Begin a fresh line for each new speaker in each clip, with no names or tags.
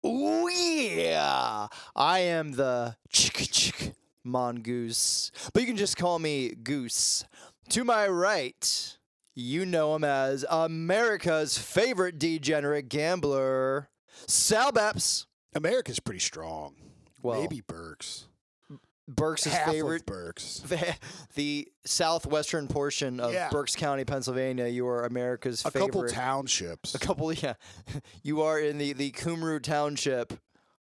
Ooh, yeah. I am the chick mongoose. But you can just call me Goose. To my right, you know him as America's favorite degenerate gambler, Sal Baps.
America's pretty strong.
Well,
Maybe Berks.
Berks'
Half
favorite.
of Berks.
The southwestern portion of
Yeah.
Berks County, Pennsylvania. You are America's
A
favorite.
couple townships.
A couple, yeah. You are in the Kumru Township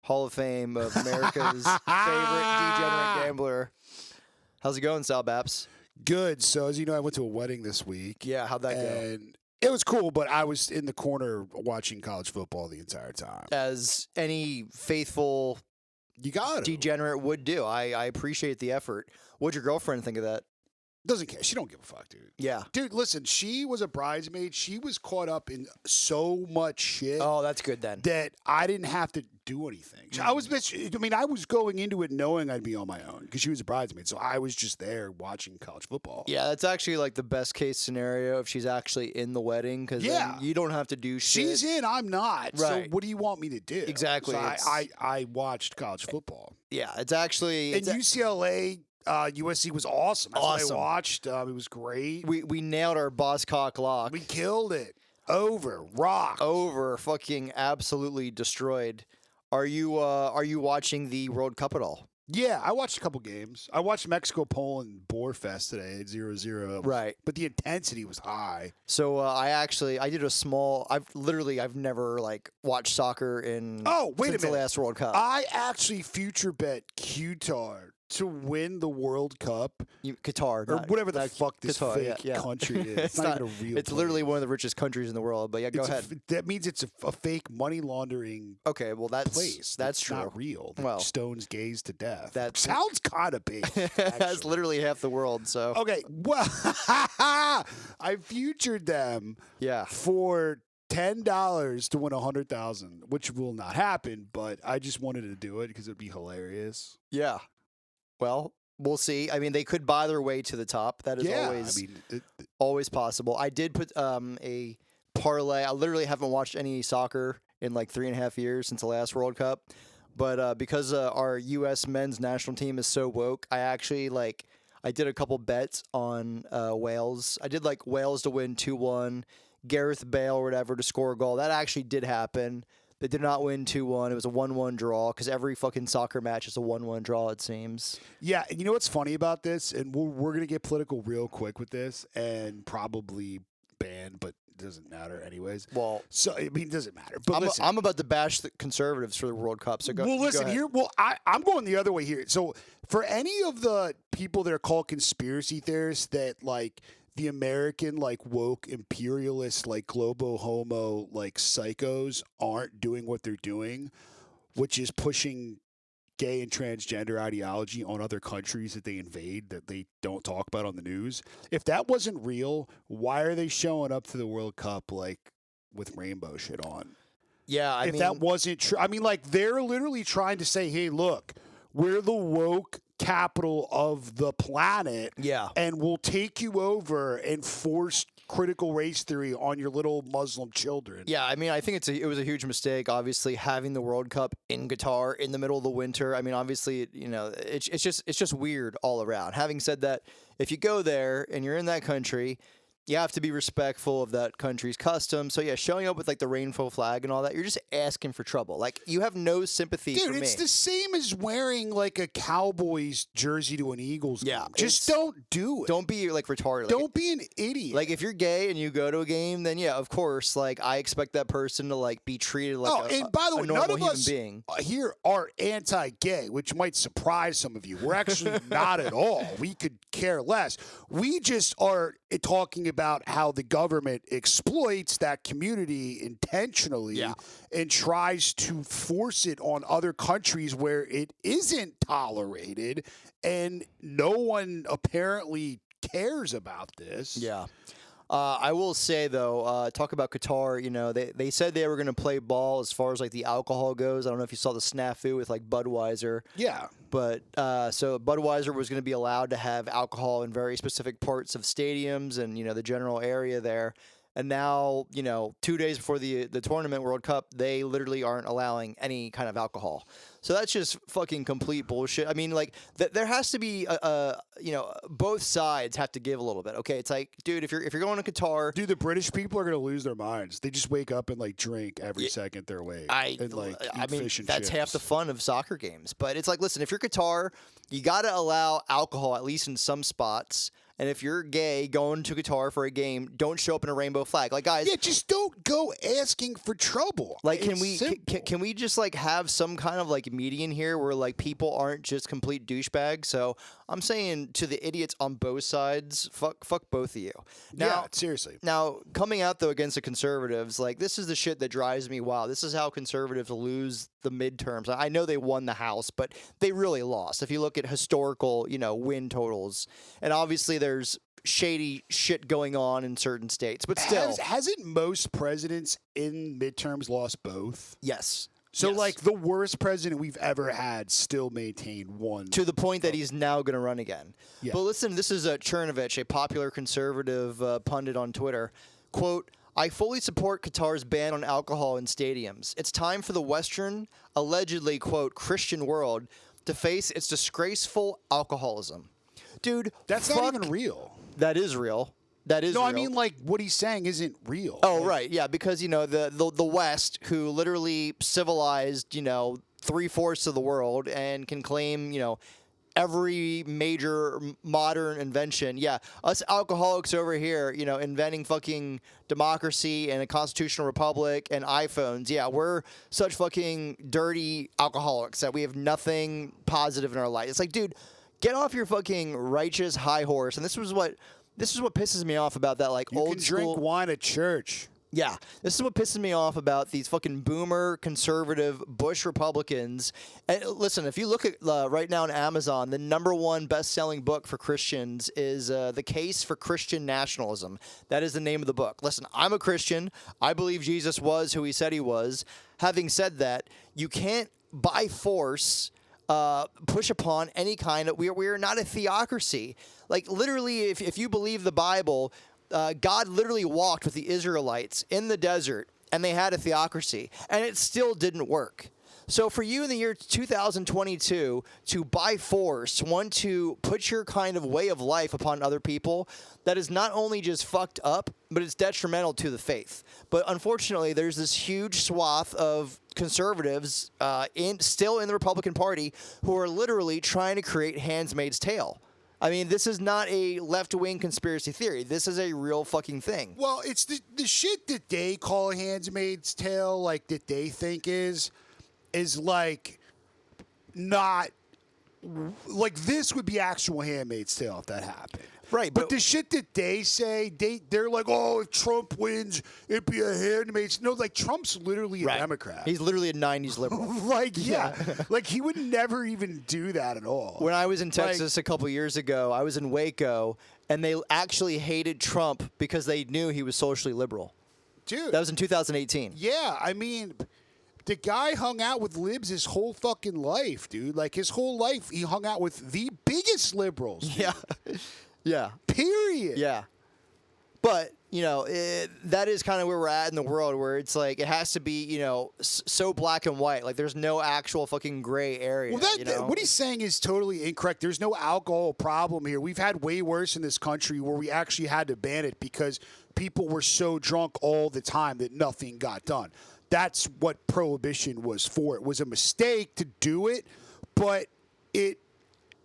Hall of Fame of America's favorite degenerate gambler. How's it going, Sal Baps?
Good. So, as you know, I went to a wedding this week.
Yeah, how'd that go?
And it was cool, but I was in the corner watching college football the entire time.
As any faithful
You got it.
degenerate would do. I appreciate the effort. What'd your girlfriend think of that?
Doesn't care. She don't give a fuck, dude.
Yeah.
Dude, listen, she was a bridesmaid. She was caught up in so much shit
Oh, that's good then.
that I didn't have to do anything. I was going into it knowing I'd be on my own because she was a bridesmaid. So I was just there watching college football.
Yeah, that's actually like the best case scenario if she's actually in the wedding because
Yeah.
you don't have to do shit.
She's in, I'm not.
Right.
So what do you want me to do?
Exactly,
So
it's-
I watched college football.
Yeah, it's actually
And UCLA, USC was awesome. That's
Awesome.
what I watched. It was great.
we nailed our boss cock lock.
We killed it. Rock.
Over fucking absolutely destroyed. Are you watching the World Cup at all?
Yeah, I watched a couple games. I watched Mexico, Poland, Boarfest today at 0-0.
Right.
But the intensity was high.
So I did a small. I've never like watched soccer in.
Oh, wait a
since the
minute.
last World Cup.
I actually future bet Qatar to win the World Cup
Qatar
or
not-
whatever the
not
fuck this
Qatar,
fake
yeah.
country is. It's not even a real
It's literally one of the richest countries in the world. But yeah, go ahead.
That means it's a fake money laundering
Okay, well that's
place.
that's true.
Not real. That
Well,
stones gays to death.
that
sounds kind of big.
That's
actually.
literally half the world. So
Okay, well, I futured them
yeah.
for $10 to win 100,000, which will not happen. But I just wanted to do it because it'd be hilarious.
Yeah. Well, we'll see. I mean, they could buy their way to the top. That is
Yeah,
always
I mean,
always possible. I did put a parlay. I literally haven't watched any soccer in like 3.5 years since the last World Cup. But because our U.S. men's national team is so woke, I did a couple bets on Wales. I did like Wales to win 2-1, Gareth Bale or whatever to score a goal. That actually did happen. They did not win 2-1. It was a 1-1 draw because every fucking soccer match is a 1-1 draw, it seems.
yeah, and you know what's funny about this? And we're going to get political real quick with this and probably banned, but it doesn't matter anyways.
Well,
So, I mean, it doesn't matter. But listen,
I'm about to bash the conservatives for the World Cup. So go.
well,
go
listen
ahead.
here. Well, I'm going the other way here. So, for any of the people that are called conspiracy theorists that like the American like woke imperialist like globo homo like psychos aren't doing what they're doing, which is pushing gay and transgender ideology on other countries that they invade that they don't talk about on the news. If that wasn't real, why are they showing up to the World Cup like with rainbow shit on?
Yeah, I
If
mean,
that wasn't true, I mean, like they're literally trying to say, "Hey, look, we're the woke capital of the planet,
yeah.
and we'll take you over and force critical race theory on your little Muslim children."
Yeah, I mean, I think it was a huge mistake. Obviously, having the World Cup in Qatar in the middle of the winter. I mean, obviously, it's just weird all around. Having said that, if you go there and you're in that country, you have to be respectful of that country's customs. So yeah, showing up with like the rainbow flag and all that, you're just asking for trouble. Like you have no sympathy for
Dude,
me.
it's the same as wearing like a Cowboys jersey to an Eagles game.
Yeah,
Just
it's-
don't do it.
Don't be like retarded. Like,
Don't be an idiot.
Like if you're gay and you go to a game, then yeah, of course, like I expect that person to like be treated like
and by the
a
way,
normal
none of
human
us
being.
here are anti-gay, which might surprise some of you. We're actually not at all. We could care less. We just are talking about how the government exploits that community intentionally
Yeah.
and tries to force it on other countries where it isn't tolerated, and no one apparently cares about this.
Yeah. I will say though, talk about Qatar. They said they were going to play ball as far as like the alcohol goes. I don't know if you saw the snafu with like Budweiser,
Yeah.
but so Budweiser was going to be allowed to have alcohol in very specific parts of stadiums and the general area there. and now 2 days before the tournament World Cup, they literally aren't allowing any kind of alcohol. So that's just fucking complete bullshit. I mean, like there has to be both sides have to give a little bit. Okay, it's like, dude, if you're going to Qatar,
Dude, the British people are gonna lose their minds. They just wake up and like drink every second they're awake. And like eat fish and
that's
chips.
half the fun of soccer games. But it's like, listen, if you're Qatar, you got to allow alcohol at least in some spots. And if you're gay going to Qatar for a game, don't show up in a rainbow flag. Like, guys,
Yeah, just don't go asking for trouble.
like, can
It's
we
simple.
can we just like have some kind of like median here where like people aren't just complete douchebags? So I'm saying to the idiots on both sides, fuck both of you. Now,
Yeah, seriously.
Now, coming out though against the conservatives, like this is the shit that drives me wild. This is how conservatives lose the midterms. I know they won the House, but they really lost. If you look at historical, win totals, and obviously there's shady shit going on in certain states, but still,
Hasn't most presidents in midterms lost both?
yes.
So,
Yes.
like, the worst president we've ever had still maintained one.
To the point that he's now going to run again.
Yeah.
But listen, this is Chernovich, a popular conservative pundit on Twitter. Quote, I fully support Qatar's ban on alcohol in stadiums. It's time for the Western, allegedly, quote, Christian world to face its disgraceful alcoholism. Dude,
That's not even real.
That is real. That is
No,
real.
I mean, like, what he's saying isn't real.
Oh,
Like,
right. Yeah, because, the West, who literally civilized, 3/4 of the world and can claim, every major modern invention. Yeah, us alcoholics over here, inventing fucking democracy and a constitutional republic and iPhones. Yeah, we're such fucking dirty alcoholics that we have nothing positive in our life. It's like, dude, get off your fucking righteous high horse. And this is what pisses me off about that, like,
You
old
can drink
school.
wine at church.
Yeah, this is what pisses me off about these fucking boomer conservative Bush Republicans. And listen, if you look at right now on Amazon, the #1 best-selling book for Christians is The Case for Christian Nationalism. That is the name of the book. Listen, I'm a Christian. I believe Jesus was who he said he was. Having said that, you can't by force push upon any kind of. We're not a theocracy. Like, literally, if you believe the Bible, God literally walked with the Israelites in the desert, and they had a theocracy, and it still didn't work. So for you in the year 2022 to by force want to put your kind of way of life upon other people, that is not only just fucked up, but it's detrimental to the faith. But unfortunately, there's this huge swath of conservatives still in the Republican Party who are literally trying to create Handmaid's Tale. I mean, this is not a left-wing conspiracy theory. This is a real fucking thing.
Well, it's the shit that they call Handmaid's Tale, like, that they think is like not like this would be actual Handmaid's Tale if that happened.
Right,
but the shit that they say, they're like, oh, if Trump wins, it'd be a Handmaid's. No, like, Trump's literally a Democrat.
He's literally a 90s liberal.
Like, yeah. Like, he would never even do that at all.
When I was in Texas a couple years ago, I was in Waco, and they actually hated Trump because they knew he was socially liberal.
Dude.
That was in 2018.
Yeah, I mean, the guy hung out with libs his whole fucking life, dude. Like, his whole life, he hung out with the biggest liberals. Dude.
Yeah. Yeah.
Period.
Yeah. But, that is kind of where we're at in the world, where it's like it has to be, so black and white. Like, there's no actual fucking gray area.
Well, what he's saying is totally incorrect. There's no alcohol problem here. We've had way worse in this country where we actually had to ban it because people were so drunk all the time that nothing got done. That's what prohibition was for. It was a mistake to do it, but it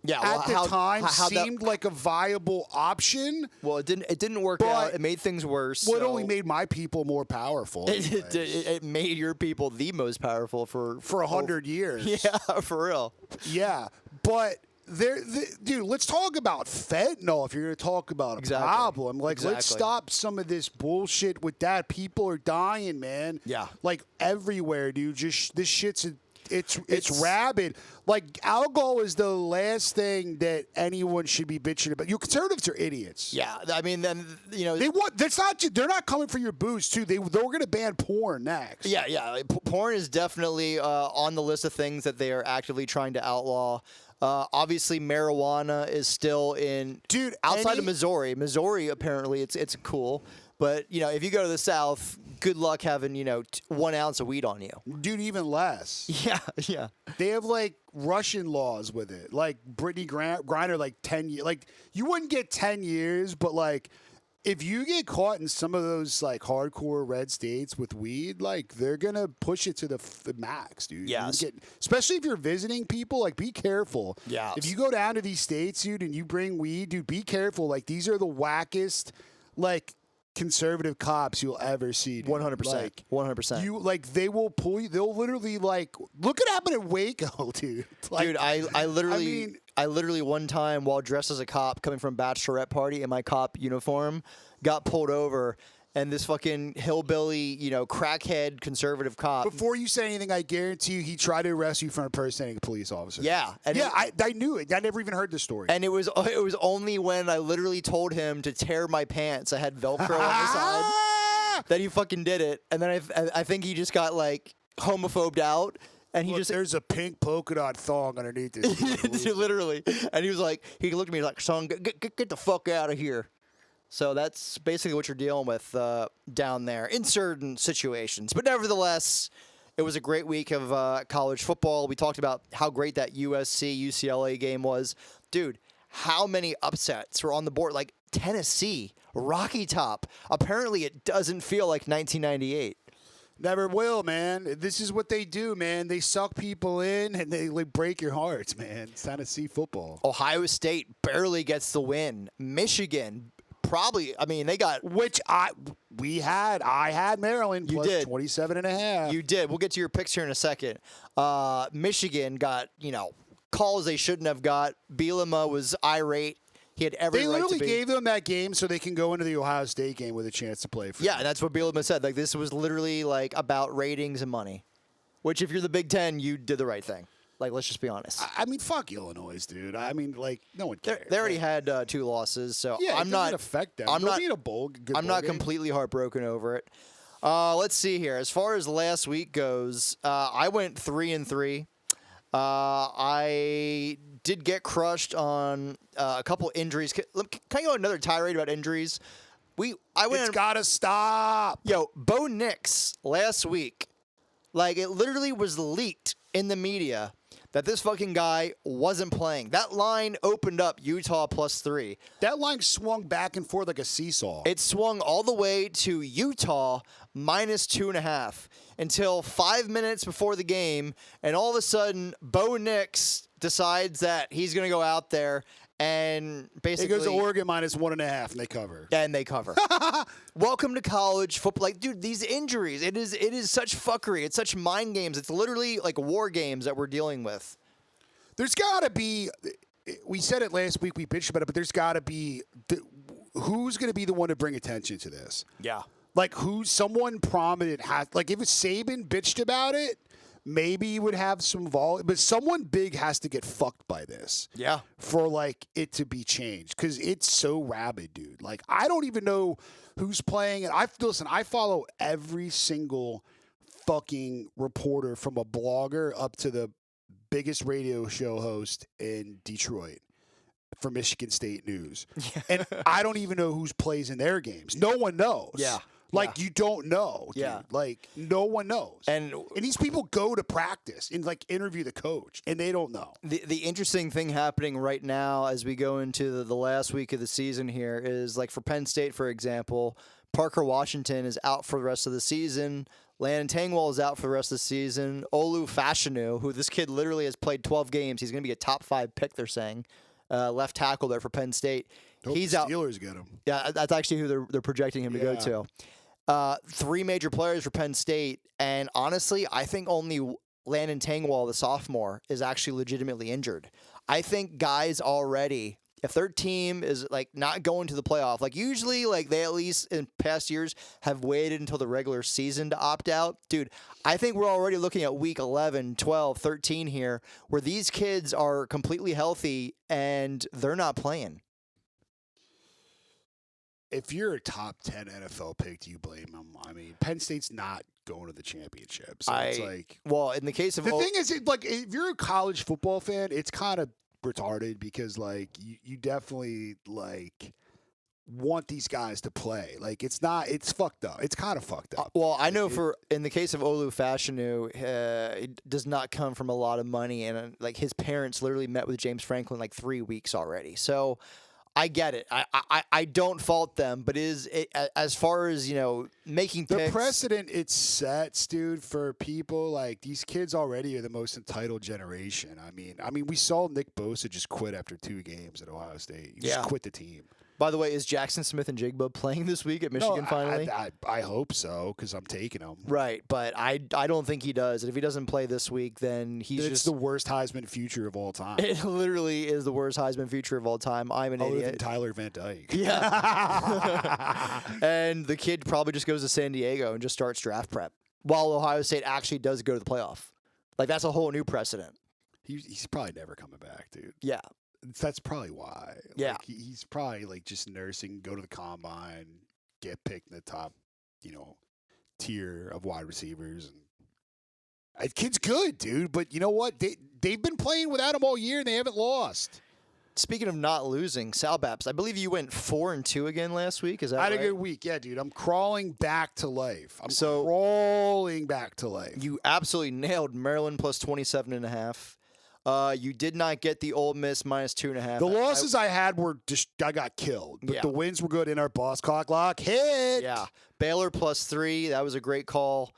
at the time seemed like a viable option.
Well, it didn't work out. It made things worse.
Well, it only made my people more powerful.
It made your people the most powerful for
100 years.
Yeah, for real.
Yeah, but dude, let's talk about fentanyl if you're going to talk about a problem. Like, let's stop some of this bullshit with that. People are dying, man.
Yeah.
Like, everywhere, dude. Just this shit's it's rabid. Like, alcohol is the last thing that anyone should be bitching about. You conservatives are idiots.
Yeah, I mean, then
they're not coming for your booze too. They were going to ban porn next.
Yeah. Porn is definitely on the list of things that they are actively trying to outlaw. Obviously, marijuana is still in outside of Missouri. Missouri, apparently, it's cool. But if you go to the South, good luck having 1 ounce of weed on you.
Dude, even less.
Yeah, yeah.
They have like Russian laws with it. Like Brittany Griner, like 10 years. Like you wouldn't get 10 years, but like if you get caught in some of those like hardcore red states with weed, like they're gonna push it to the max, dude.
Yes.
Especially if you're visiting people, like be careful.
Yeah.
If you go down to these states, dude, and you bring weed, dude, be careful. Like these are the wackest, like conservative cops you'll ever see.
100%.
Like
100%.
you like they will pull you. They'll literally like look at what happened at Waco, dude. Like,
Dude, I literally one time while dressed as a cop coming from a bachelorette party in my cop uniform got pulled over, and this fucking hillbilly, crackhead conservative cop.
Before you say anything, I guarantee you he tried to arrest you for impersonating a police officer.
Yeah. And
yeah, I knew it. I never even heard the story.
And it was only when I literally told him to tear my pants. I had Velcro on the side. That he fucking did it. And then I think he just got like homophobed out. And he
there's a pink polka dot thong underneath this.
Literally. And he was like, he looked at me like, son, get the fuck out of here. So that's basically what you're dealing with down there in certain situations. But nevertheless, it was a great week of college football. We talked about how great that USC-UCLA game was. Dude, how many upsets were on the board? Like Tennessee, Rocky Top. Apparently it doesn't feel like 1998.
Never will, man. This is what they do, man. They suck people in and they like break your hearts, man. It's Tennessee football.
Ohio State barely gets the win. Michigan probably, they got...
Which I had Maryland
you
plus
did.
27.5.
You did. We'll get to your picks here in a second. Michigan got, calls they shouldn't have got. Bielema was irate. He had every
They
right to
literally
be.
gave them that game so they can go into the Ohio State game with a chance to play for
Yeah,
them.
and that's what Bielema said. Like, this was literally, like, about ratings and money. Which, if you're the Big Ten, you did the right thing. Like, let's just be honest.
I mean, fuck Illinois, dude. I mean, like, no one cares.
They already had 2 losses, so
Yeah,
I'm
it
not
doesn't affect them.
I'm
They'll
not
be in a good
I'm
bowl
not
game.
completely heartbroken over it. Let's see here. As far as last week goes, I went 3-3. I did get crushed on a couple injuries. Can I go another tirade about injuries?
It's gotta stop.
Yo, Bo Nix last week, like it literally was leaked in the media that this fucking guy wasn't playing. That line opened up Utah +3.
That line swung back and forth like a seesaw.
It swung all the way to Utah -2.5 until 5 minutes before the game, and all of a sudden, Bo Nix decides that he's going to go out there and basically...
It goes to Oregon -1.5, and they cover.
And they cover. Welcome to college football. Like, dude, these injuries, it is such fuckery. It's such mind games. It's literally like war games that we're dealing with.
There's got to be... We said it last week. We bitched about it, but there's got to be... Who's going to be the one to bring attention to this?
Yeah.
Like, someone prominent has... Like, if Saban bitched about it, maybe you would have some volume. But someone big has to get fucked by this.
Yeah.
For, like, it to be changed. Because it's so rabid, dude. Like, I don't even know who's playing. And listen, I follow every single fucking reporter from a blogger up to the biggest radio show host in Detroit for Michigan State News. And I don't even know who plays in their games. No one knows.
Yeah.
Like, you don't know, dude.
Yeah.
Like, no one knows.
And
these people go to practice and, like, interview the coach, and they don't know.
the interesting thing happening right now as we go into the last week of the season here is, like, for Penn State, for example, Parker Washington is out for the rest of the season. Landon Tangwell is out for the rest of the season. Olu Fashanu, who this kid literally has played 12 games. He's going to be a top 5 pick, they're saying. Left tackle there for Penn State.
Hope
He's
the
out.
Steelers get him.
Yeah, that's actually who they're projecting him to go to. 3 major players for Penn State, and honestly, I think only Landon Tangwell, the sophomore, is actually legitimately injured. I think guys already, if their team is like not going to the playoff, like usually like they at least in past years have waited until the regular season to opt out. Dude, I think we're already looking at week 11, 12, 13 here where these kids are completely healthy and they're not playing.
If you're a top 10 NFL pick, do you blame them? I mean, Penn State's not going to the championship. So it's like...
Well, in the case of...
The thing is, like, if you're a college football fan, it's kind of retarded because, like, you definitely, like... want these guys to play. Like, it's fucked up. It's kind of fucked up.
Well, I know in the case of Olu Fashanu, it does not come from a lot of money, and like his parents literally met with James Franklin like 3 weeks already. So I get it. I don't fault them, but as far as making
the
picks,
precedent it sets, dude, for people like these kids already are the most entitled generation. I mean, we saw Nick Bosa just quit after 2 games at Ohio State. He just quit the team.
By the way, is Jackson Smith and Jigba playing this week at Michigan finally?
I hope so, because I'm taking him.
Right, but I don't think he does. And if he doesn't play this week, then
it's the worst Heisman future of all time.
It literally is the worst Heisman future of all time. I'm an idiot.
Than Tyler Van Dyke.
Yeah. And the kid probably just goes to San Diego and just starts draft prep while Ohio State actually does go to the playoff. Like, that's a whole new precedent.
He's probably never coming back, dude.
Yeah.
That's probably why.
Yeah.
Like, he's probably like just nursing, go to the combine, get picked in the top, tier of wide receivers. And kid's good, dude. But you know what? They've been playing without him all year and they haven't lost.
Speaking of not losing, Sal Baps, I believe you went 4-2 again last week. Is that right?
I had a good week. Yeah, dude. I'm crawling back to life. Crawling back to life.
You absolutely nailed Maryland plus 27.5. You did not get the Ole Miss minus 2.5.
The losses I had were just I got killed, but the wins were good. In our boss cock lock hit.
Yeah, Baylor plus 3. That was a great call.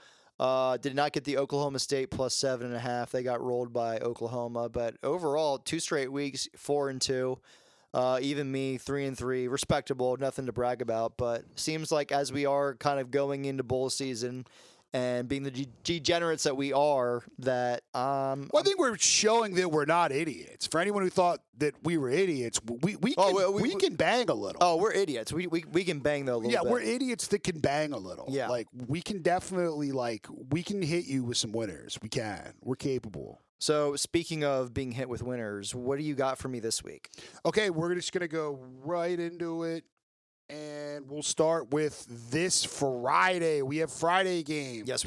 Did not get the Oklahoma State plus 7.5. They got rolled by Oklahoma, but overall 2 straight weeks, 4-2. Even me, 3-3, respectable. Nothing to brag about, but seems like as we are kind of going into bowl season. And being the degenerates that we are, that
I think we're showing that we're not idiots. For anyone who thought that we were idiots, we can bang a little.
Oh, we're idiots. We can bang though a little bit.
Yeah, we're idiots that can bang a little.
Yeah,
like we can definitely we can hit you with some winners. We can. We're capable.
So speaking of being hit with winners, what do you got for me this week?
Okay, we're just gonna go right into it. And we'll start with this Friday. We have Friday games.
Yes,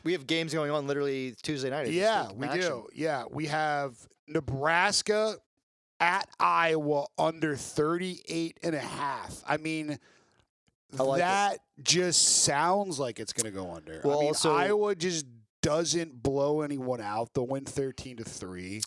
we have games going on literally Tuesday night.
Yeah, we do. Yeah, we have Nebraska at Iowa under 38.5. I mean, that just sounds like it's going to go under.
Well,
Iowa just doesn't blow anyone out. They'll win 13-3.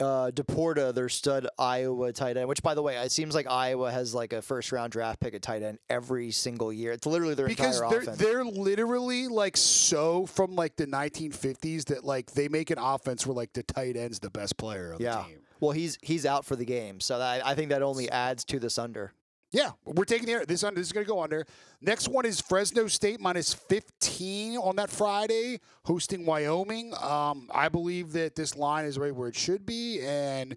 Deporta, their stud Iowa tight end, which, by the way, it seems like Iowa has like a first-round draft pick at tight end every single year. It's literally their entire offense.
Because they're literally so from the 1950s that they make an offense where the tight end's the best player on the team.
Well, he's out for the game, so I think that only adds to this under.
Yeah, we're taking this under. This is going to go under. Next one is Fresno State minus 15 on that Friday, hosting Wyoming. I believe that this line is right where it should be, and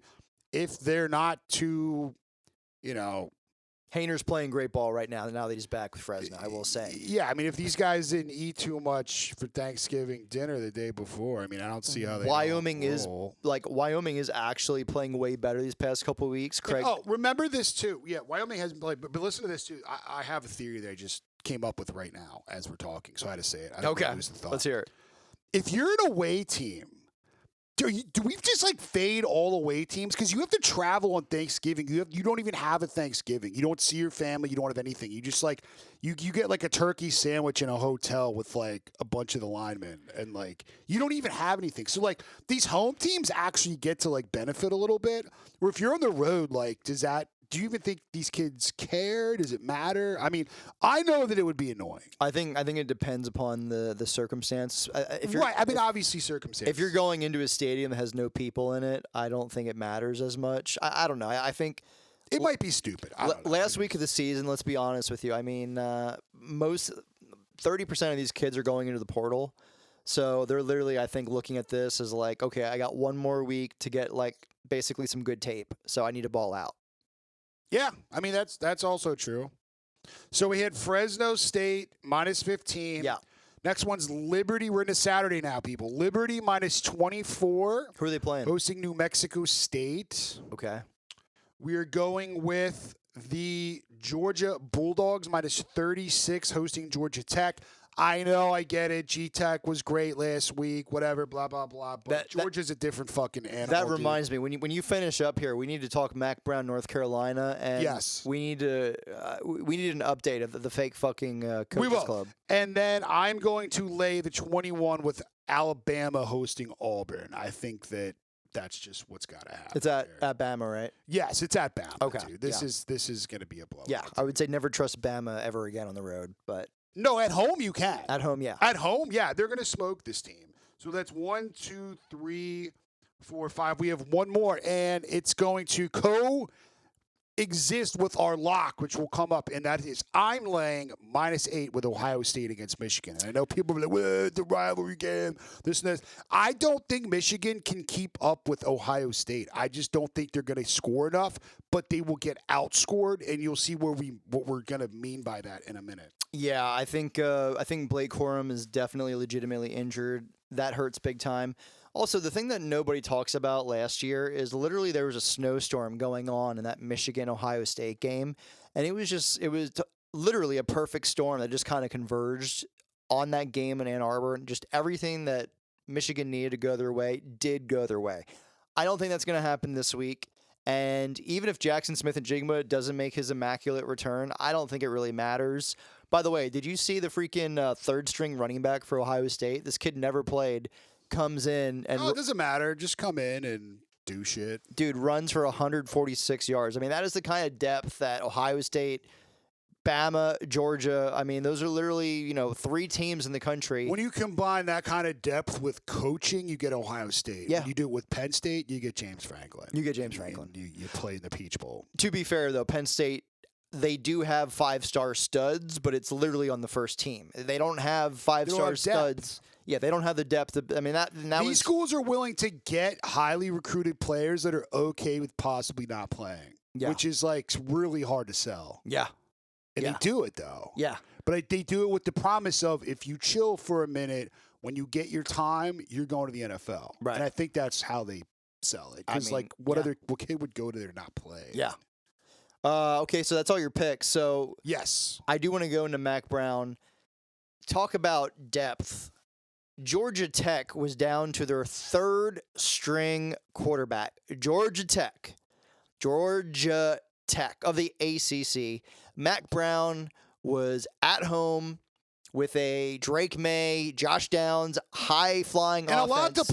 if they're not too,
Hayner's playing great ball right now that he's back with Fresno, I will say.
Yeah, I mean, if these guys didn't eat too much for Thanksgiving dinner the day before, I don't see how they
Wyoming is actually playing way better these past couple of weeks. Craig.
Remember this too. Yeah, Wyoming hasn't played, but listen to this too. I have a theory that I just came up with right now as we're talking, so I had to say it.
Okay, let's hear it.
If you're an away team, do we just fade all away teams? Because you have to travel on Thanksgiving. You don't even have a Thanksgiving. You don't see your family. You don't have anything. You just you get a turkey sandwich in a hotel with a bunch of the linemen, and you don't even have anything. So these home teams actually get to benefit a little bit. Or if you're on the road, do you even think these kids care? Does it matter? I know that it would be annoying.
I think it depends upon the circumstance.
Obviously circumstance.
If you're going into a stadium that has no people in it, I don't think it matters as much. I don't know. I think
it might be stupid.
Last week of the season, let's be honest with you. Most 30% of these kids are going into the portal. So they're literally, I think, looking at this as okay, I got one more week to get basically some good tape. So I need to ball out.
Yeah, that's also true. So we had Fresno State minus 15.
Yeah.
Next one's Liberty. We're into Saturday now, people. Liberty minus 24.
Who are they playing?
Hosting New Mexico State.
Okay.
We are going with the Georgia Bulldogs minus 36, hosting Georgia Tech. I know, I get it. G-Tech was great last week, whatever, blah, blah, blah. But Georgia's a different fucking animal.
That reminds me, when you finish up here, we need to talk Mac Brown, North Carolina, and
yes,
we need an update of the fake fucking coaches club.
And then I'm going to lay the 21 with Alabama hosting Auburn. I think that's just what's got to happen.
It's at Bama, right?
Yes, it's at Bama.
Okay,
dude. This is going to be a blowout.
Yeah, I would say never trust Bama ever again on the road, but
no, at home you can.
At home, yeah.
At home, yeah, they're going to smoke this team. So that's 1, 2, 3, 4, 5. We have one more, and it's going to coexist with our lock, which will come up, and that is I'm laying -8 with Ohio State against Michigan. And I know people are like, well, the rivalry game, this and this. I don't think Michigan can keep up with Ohio State. I just don't think they're going to score enough, but they will get outscored, and you'll see what we're going to mean by that in a minute.
Yeah, I think Blake Corum is definitely legitimately injured. That hurts big time. Also, the thing that nobody talks about last year is literally there was a snowstorm going on in that Michigan-Ohio State game, and it was literally a perfect storm that just kind of converged on that game in Ann Arbor, and just everything that Michigan needed to go their way did go their way. I don't think that's going to happen this week. And even if Jackson Smith-Njigba doesn't make his immaculate return, I don't think it really matters. By the way, did you see the freaking third-string running back for Ohio State? This kid never played, comes in and...
No, it doesn't matter. Just come in and do shit.
Dude, runs for 146 yards. I mean, that is the kind of depth that Ohio State, Bama, Georgia, I mean, those are literally, 3 teams in the country.
When you combine that kind of depth with coaching, you get Ohio State.
Yeah.
When you do it with Penn State, you get James Franklin.
You get James Franklin.
You play in the Peach Bowl.
To be fair, though, Penn State, they do have 5-star studs, but it's literally on the first team. They don't have 5-star studs. Yeah, they don't have the depth. These schools are willing to get highly recruited players that are okay with possibly not playing, which is really hard to sell. Yeah.
And they do it, though.
Yeah.
But they do it with the promise of if you chill for a minute, when you get your time, you're going to the NFL.
Right.
And I think that's how they sell it. Because, what kid would go to there and not play?
Yeah. Okay, so that's all your picks. So
yes,
I do want to go into Mac Brown. Talk about depth. Georgia Tech was down to their 3rd-string quarterback. Georgia Tech of the ACC. Mac Brown was at home with a Drake May, Josh Downs, high-flying offense.
And a lot to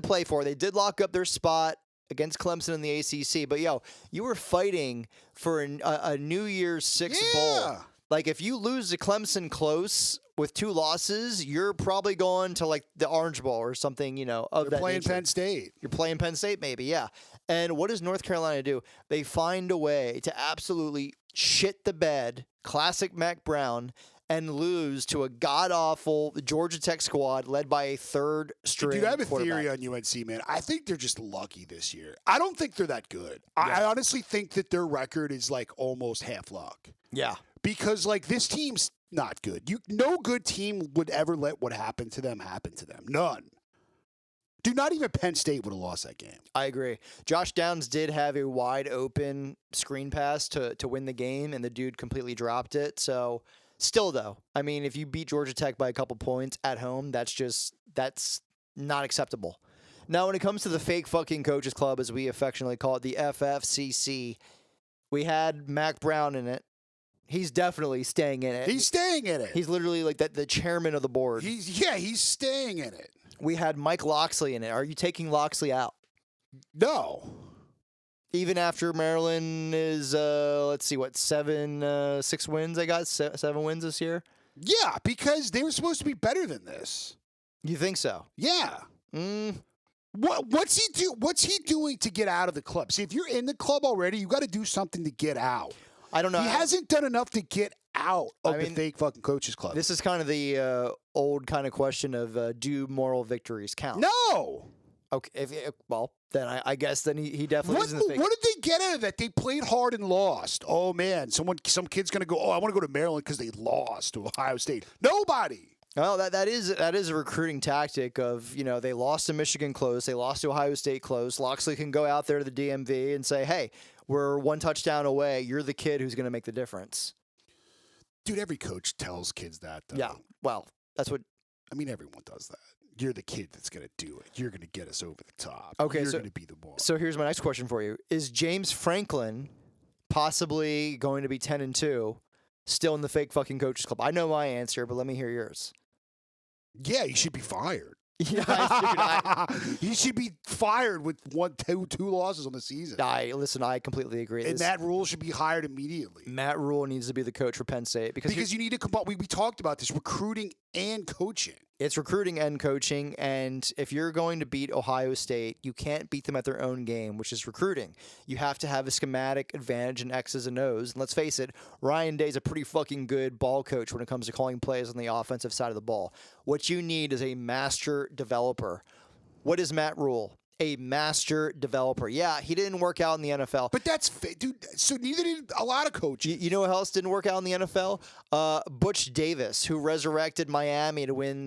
play for.
They did lock up their spot against Clemson in the ACC. But, you were fighting for a New Year's Six bowl. Like, if you lose to Clemson close with 2 losses, you're probably going to, the Orange Bowl or something, of that
playing
nature.
Penn State.
You're playing Penn State, maybe, yeah. And what does North Carolina do? They find a way to absolutely shit the bed, classic Mac Brown, and lose to a god-awful Georgia Tech squad led by a 3rd-string
Dude, I have a
quarterback.
theory on UNC, man. I think they're just lucky this year. I don't think they're that good. I honestly think that their record is, almost half luck.
Yeah.
Because, this team's not good. No good team would ever let what happened to them happen to them. None. Dude, not even Penn State would have lost that game.
I agree. Josh Downs did have a wide-open screen pass to win the game, and the dude completely dropped it. So, still, though, I mean, if you beat Georgia Tech by a couple points at home, that's not acceptable. Now, when it comes to the fake fucking coaches club, as we affectionately call it, the FFCC, we had Mac Brown in it. He's definitely staying in it.
He's staying in it.
He's literally the chairman of the board.
He's staying in it.
We had Mike Loxley in it. Are you taking Loxley out?
No.
Even after Maryland is, 6 wins they got? 7 wins this year?
Yeah, because they were supposed to be better than this.
You think so?
Yeah. What's he doing to get out of the club? See, if you're in the club already, you got to do something to get out.
I don't know.
He hasn't done enough to get out of the fake fucking coaches club.
This is kind of the old kind of question of do moral victories count?
No.
Okay. Then I guess then he definitely isn't the fake.
What did they get out of that? They played hard and lost. Oh man, some kid's gonna go. Oh, I want to go to Maryland because they lost to Ohio State. Nobody.
Well, that is a recruiting tactic of, they lost to Michigan close, they lost to Ohio State close. Loxley can go out there to the DMV and say, hey, we're 1 touchdown away. You're the kid who's going to make the difference.
Dude, every coach tells kids that, though.
Yeah. Well, that's what.
I mean, everyone does that. You're the kid that's going to do it. You're going to get us over the top.
Okay,
You're
so-
going to be the one.
So here's my next question for you: Is James Franklin possibly going to be 10-2, still in the fake fucking coaches club? I know my answer, but let me hear yours.
Yeah, he should be fired.
Yeah, I figured
He should be fired with two losses on the season.
listen. I completely agree.
And Matt Rule should be hired immediately.
Matt Rule needs to be the coach for Penn State because
You need to combine. We talked about this, recruiting and coaching.
it's recruiting and coaching. And if you're going to beat Ohio State, you can't beat them at their own game, which is recruiting. You have to have a schematic advantage in X's and O's. And let's face it, Ryan Day's a pretty fucking good ball coach when it comes to calling plays on the offensive side of the ball. What you need is a master developer. What is Matt Rule? A master developer. Yeah, he didn't work out in the NFL.
But that's dude. So neither did a lot of coaches.
You know who else didn't work out in the NFL? Butch Davis, who resurrected Miami to win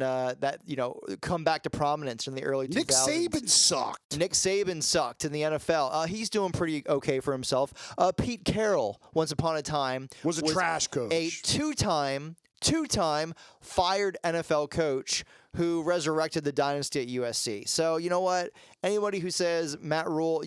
come back to prominence in the early 2000s.
Nick Saban sucked.
Nick Saban sucked in the NFL. He's doing pretty okay for himself. Pete Carroll, once upon a time,
Was a trash coach.
A two-time fired NFL coach who resurrected the dynasty at USC. So, you know what? Anybody who says Matt Rule,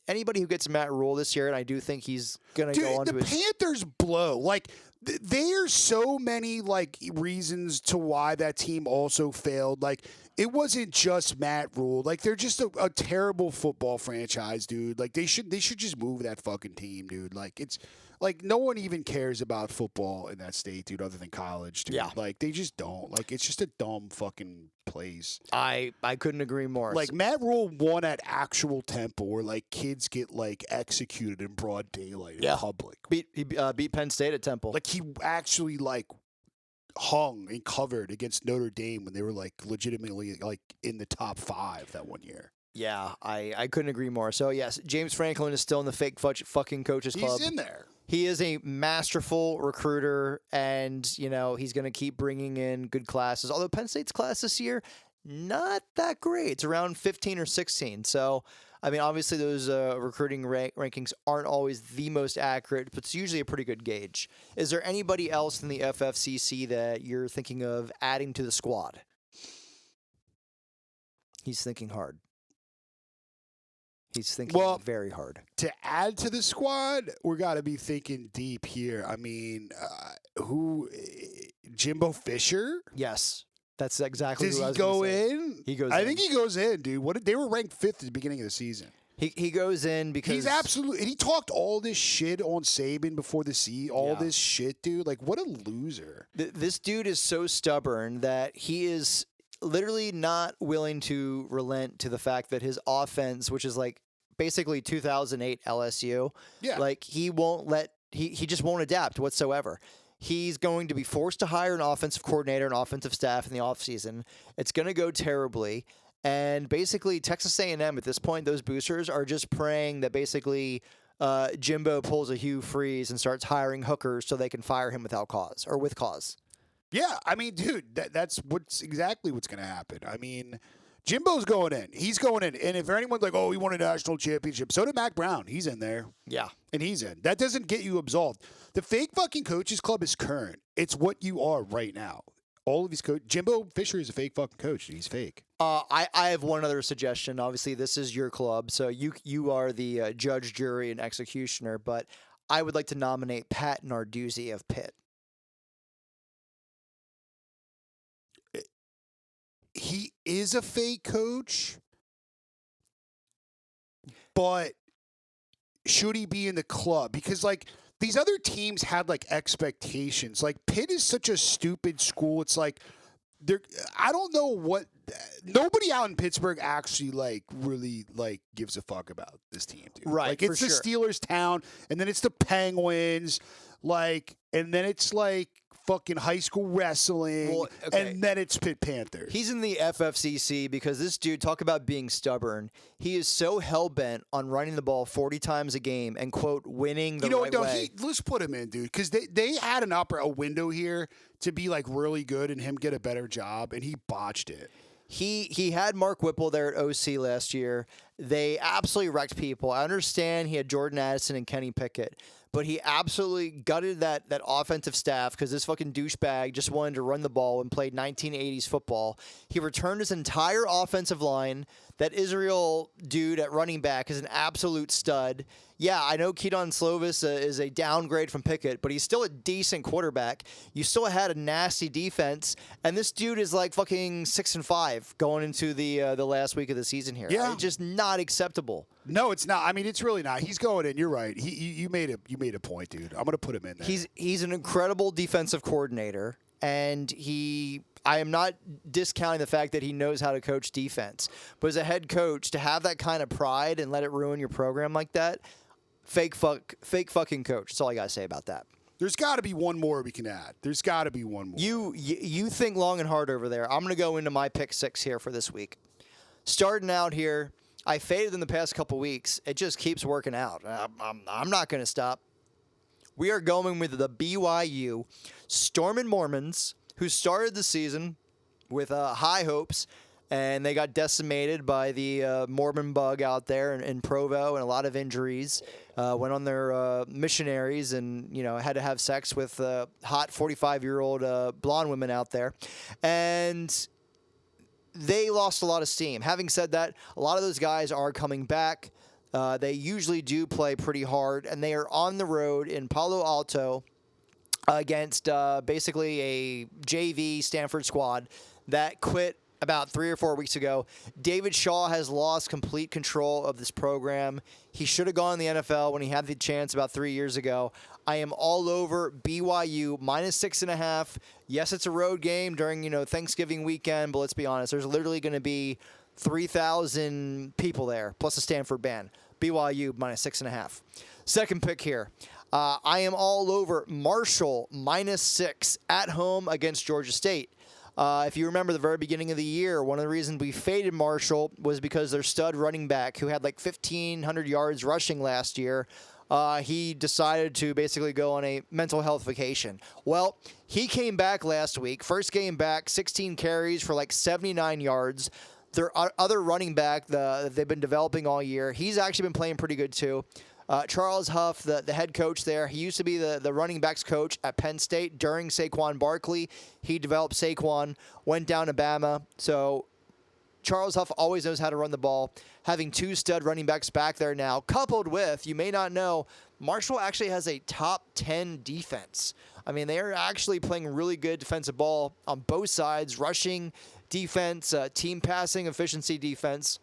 anybody who gets Matt Rule this year, and I do think he's going to go on to his...
The Panthers blow. Like, there's so many, like, reasons to why that team also failed. Like, it wasn't just Matt Rule. Like, they're just a terrible football franchise, dude. Like, they should just move that fucking team, dude. Like, it's... Like, no one even cares about football in that state, dude, other than college, dude.
Yeah.
Like, they just don't. Like, it's just a dumb fucking place.
I couldn't agree more.
Like, Matt Rule won at actual Temple where, like, kids get, like, executed in broad daylight in public.
He beat Penn State at Temple.
Like, he actually, like, hung and covered against Notre Dame when they were, like, legitimately, like, in the top 5 that one year.
Yeah, I couldn't agree more. So, yes, James Franklin is still in the fake fucking coaches club.
He's in there.
He is a masterful recruiter, and, he's going to keep bringing in good classes. Although Penn State's class this year, not that great. It's around 15 or 16. So, I mean, obviously those recruiting rankings aren't always the most accurate, but it's usually a pretty good gauge. Is there anybody else in the FFCC that you're thinking of adding to the squad? He's thinking hard. He's thinking very hard.
To add to the squad, we got to be thinking deep here. I mean, Jimbo Fisher?
Yes. That's exactly
Does
who I
he
was
go
gonna say.
in?
He goes
I
in.
think he goes in, dude. They were ranked 5th at the beginning of the season.
He goes in because
He's absolutely, and he talked all this shit on Saban before the this shit, dude. Like, what a loser.
This dude is so stubborn that he is literally not willing to relent to the fact that his offense, which is like basically 2008 LSU, like he just won't adapt whatsoever. He's going to be forced to hire an offensive coordinator and offensive staff in the offseason. It's going to go terribly. And basically, Texas A&M at this point, those boosters are just praying that basically Jimbo pulls a Hugh Freeze and starts hiring hookers so they can fire him without cause or with cause.
Yeah, I mean, dude, that's exactly what's going to happen. I mean, Jimbo's going in. He's going in. And if anyone's like, oh, he won a national championship, so did Mac Brown. He's in there.
Yeah.
And he's in. That doesn't get you absolved. The fake fucking coaches club is current. It's what you are right now. All of these Jimbo Fisher is a fake fucking coach. He's fake.
I have one other suggestion. Obviously, this is your club, so you are the judge, jury, and executioner. But I would like to nominate Pat Narduzzi of Pitt.
He is a fake coach, but should he be in the club? Because, like, these other teams had, like, expectations. Like, Pitt is such a stupid school. It's like, I don't know what – nobody out in Pittsburgh actually, like, really, like, gives a fuck about this team, dude.
Right,
like, it's the Steelers town, and then it's the Penguins, like, and then it's, like, fucking high school wrestling, and then it's Pitt Panthers.
He's in the FFCC because this dude, talk about being stubborn. He is so hell-bent on running the ball 40 times a game and, quote, winning the right way.
Let's put him in, dude, because they had a window here to be, like, really good and him get a better job, and he botched it.
He had Mark Whipple there at OC last year. They absolutely wrecked people. I understand he had Jordan Addison and Kenny Pickett. but he absolutely gutted that offensive staff because this fucking douchebag just wanted to run the ball and played 1980s football. He returned his entire offensive line. That Israel dude at running back is an absolute stud. Yeah, I know Keaton Slovis is a downgrade from Pickett, but he's still a decent quarterback. You still had a nasty defense, and this dude is like fucking 6-5 going into the last week of the season here.
Yeah.
It's just not acceptable.
No, it's not. I mean, it's really not. He's going in. You're right. You made a point, dude. I'm gonna put him in there.
He's an incredible defensive coordinator, and I am not discounting the fact that he knows how to coach defense. But as a head coach, to have that kind of pride and let it ruin your program like that, fake fucking coach. That's all I got to say about that.
There's got to be one more we can add. There's got to be one more.
You think long and hard over there. I'm going to go into my pick 6 here for this week. Starting out here, I faded in the past couple weeks. It just keeps working out. I'm not going to stop. We are going with the BYU Stormin' Mormons, who started the season with high hopes, and they got decimated by the Mormon bug out there in Provo and a lot of injuries. Went on their missionaries and had to have sex with hot 45-year-old blonde women out there. And they lost a lot of steam. Having said that, a lot of those guys are coming back. They usually do play pretty hard, and they are on the road in Palo Alto against basically a JV Stanford squad that quit about 3 or 4 weeks ago. David Shaw has lost complete control of this program. He should have gone in the NFL when he had the chance about 3 years ago. I am all over BYU -6.5. Yes, it's a road game during Thanksgiving weekend, but let's be honest, there's literally going to be 3,000 people there plus a Stanford band. BYU -6.5. Second pick here. I am all over Marshall -6 at home against Georgia State. If you remember the very beginning of the year, one of the reasons we faded Marshall was because their stud running back, who had like 1,500 yards rushing last year, he decided to basically go on a mental health vacation. Well, he came back last week. First game back, 16 carries for like 79 yards. Their other running back that they've been developing all year, he's actually been playing pretty good too. Charles Huff, the head coach there, he used to be the running backs coach at Penn State during Saquon Barkley. He developed Saquon, went down to Bama. So Charles Huff always knows how to run the ball. Having 2 stud running backs back there now, coupled with, you may not know, Marshall actually has a top 10 defense. I mean, they are actually playing really good defensive ball on both sides, rushing defense, team passing efficiency defense.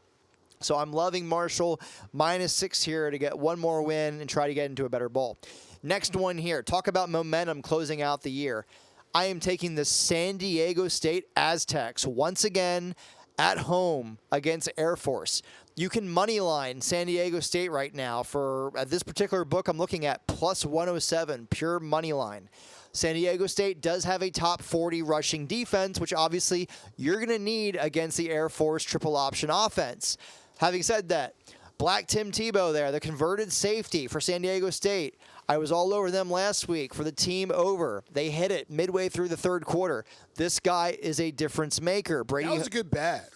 So I'm loving Marshall -6 here to get one more win and try to get into a better bowl. Next one here. Talk about momentum closing out the year. I am taking the San Diego State Aztecs once again at home against Air Force. You can money line San Diego State right now for, at this particular book I'm looking at, +107, pure money line. San Diego State does have a top 40 rushing defense, which obviously you're going to need against the Air Force triple option offense. Having said that, Black Tim Tebow there, the converted safety for San Diego State. I was all over them last week for the team over. They hit it midway through the third quarter. This guy is a difference maker. Brady,
that was a good bet.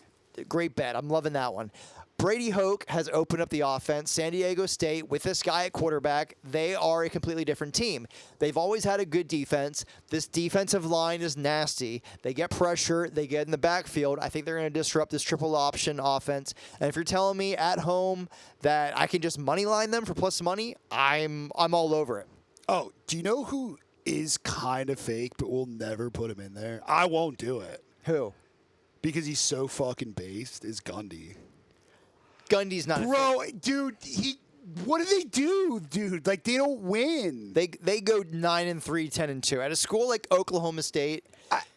Great bet. I'm loving that one. Brady Hoke has opened up the offense. San Diego State, with this guy at quarterback, they are a completely different team. They've always had a good defense. This defensive line is nasty. They get pressure. They get in the backfield. I think they're going to disrupt this triple option offense. And if you're telling me at home that I can just money line them for plus money, I'm all over it.
Oh, do you know who is kind of fake, but we'll never put him in there? I won't do it.
Who?
Because he's so fucking based, is Gundy.
Gundy's not.
Bro, dude, what do they do, dude? Like, they don't win.
They go 9-3, 10-2 at a school like Oklahoma State.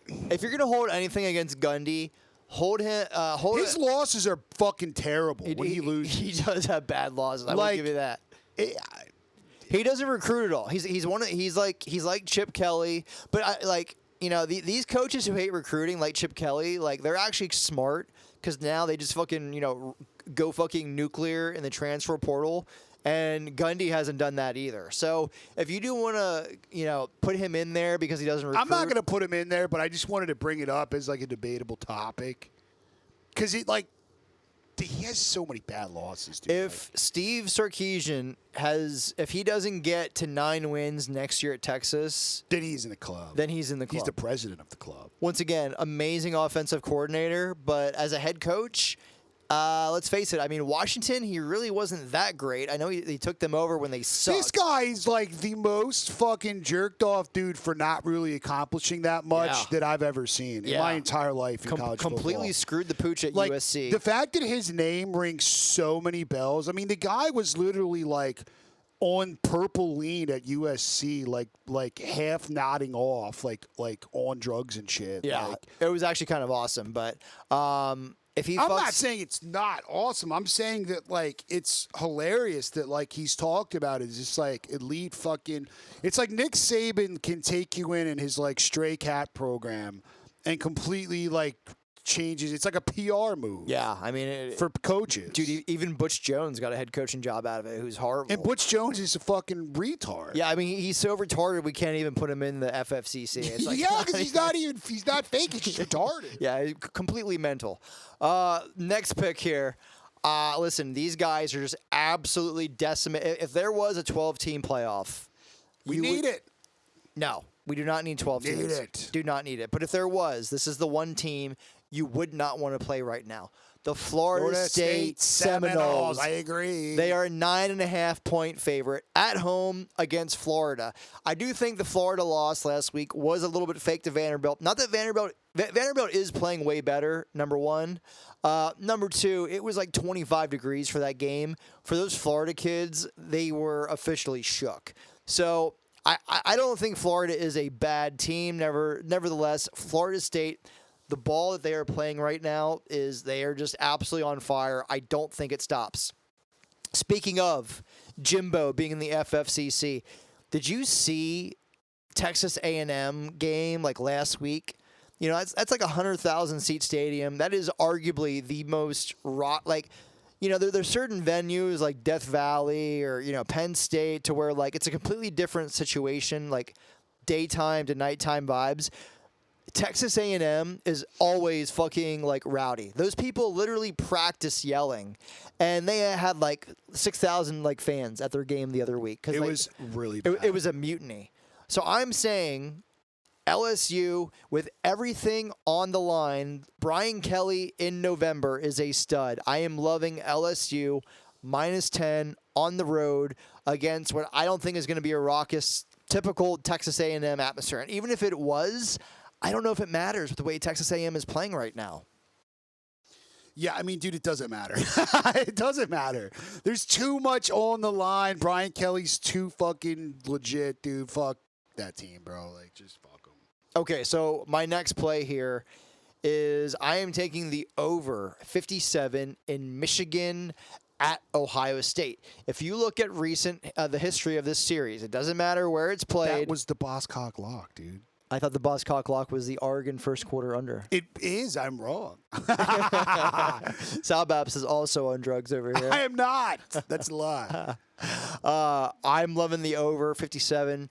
If you're gonna hold anything against Gundy, hold him.
His losses are fucking terrible when he loses.
He does have bad losses. I will give you that. He doesn't recruit at all. He's like Chip Kelly, but these coaches who hate recruiting, like Chip Kelly, like they're actually smart because now they just fucking go fucking nuclear in the transfer portal, and Gundy hasn't done that either. So if you do want to, put him in there because he doesn't recruit.
I'm not going to put him in there, but I just wanted to bring it up as like a debatable topic. Because he has so many bad losses, dude.
If Steve Sarkisian if he doesn't get to 9 wins next year at Texas,
then he's in the club.
then he's in the club.
He's the president of the club.
Once again, amazing offensive coordinator, but as a head coach, let's face it. I mean, Washington, he really wasn't that great. I know he took them over when they sucked.
This guy's like the most fucking jerked off dude for not really accomplishing that much that I've ever seen in my entire life in college football.
Completely screwed the pooch at
like,
USC.
The fact that his name rings so many bells. I mean, the guy was literally like on purple lean at USC, like half nodding off, like on drugs and shit.
Yeah,
like,
it was actually kind of awesome, but if he
I'm not saying it's not awesome. I'm saying that like it's hilarious that like he's talked about it. It's just like elite fucking. It's like Nick Saban can take you in his like stray cat program and completely like changes. It's like a PR move.
Yeah, I mean
for coaches,
dude. Even Butch Jones got a head coaching job out of it, who's horrible.
And Butch Jones is a fucking retard.
Yeah, I mean he's so retarded we can't even put him in the FFCC. It's like,
yeah, because he's not fake. He's just retarded.
Yeah, completely mental. Next pick here. Listen, these guys are just absolutely decimated. If there was a 12-team playoff,
we need it.
No, we do not need 12 teams.
Need it.
Do not need it. But if there was, this is the one team you would not want to play right now. The Florida State Seminoles.
I agree.
They are a 9.5-point favorite at home against Florida. I do think the Florida loss last week was a little bit fake to Vanderbilt. Not that Vanderbilt is playing way better, number one. Number two, it was like 25 degrees for that game. For those Florida kids, they were officially shook. So I don't think Florida is a bad team. Nevertheless, Florida State, the ball that they are playing right now they are just absolutely on fire. I don't think it stops. Speaking of Jimbo being in the FFCC, did you see Texas A&M game like last week? You know, that's like a 100,000 seat stadium. That is arguably the most there's certain venues like Death Valley or, Penn State to where like it's a completely different situation, like daytime to nighttime vibes. Texas A&M is always fucking like rowdy. Those people literally practice yelling, and they had like 6,000 like fans at their game the other week.
It was really bad.
It was a mutiny. So I'm saying LSU with everything on the line. Brian Kelly in November is a stud. I am loving LSU -10 on the road against what I don't think is going to be a raucous, typical Texas A&M atmosphere. And even if it was, I don't know if it matters with the way Texas A&M is playing right now.
Yeah, I mean, dude, it doesn't matter. It doesn't matter. There's too much on the line. Brian Kelly's too fucking legit, dude. Fuck that team, bro. Like, just fuck them.
Okay, so my next play here is I am taking the over 57 in Michigan at Ohio State. If you look at the history of this series, it doesn't matter where it's played.
That was the Boscock lock, dude.
I thought the Boscock lock was the Oregon first quarter under.
It is. I'm wrong.
Sal Babs is also on drugs over here.
I am not. That's a lie.
I'm loving the over 57.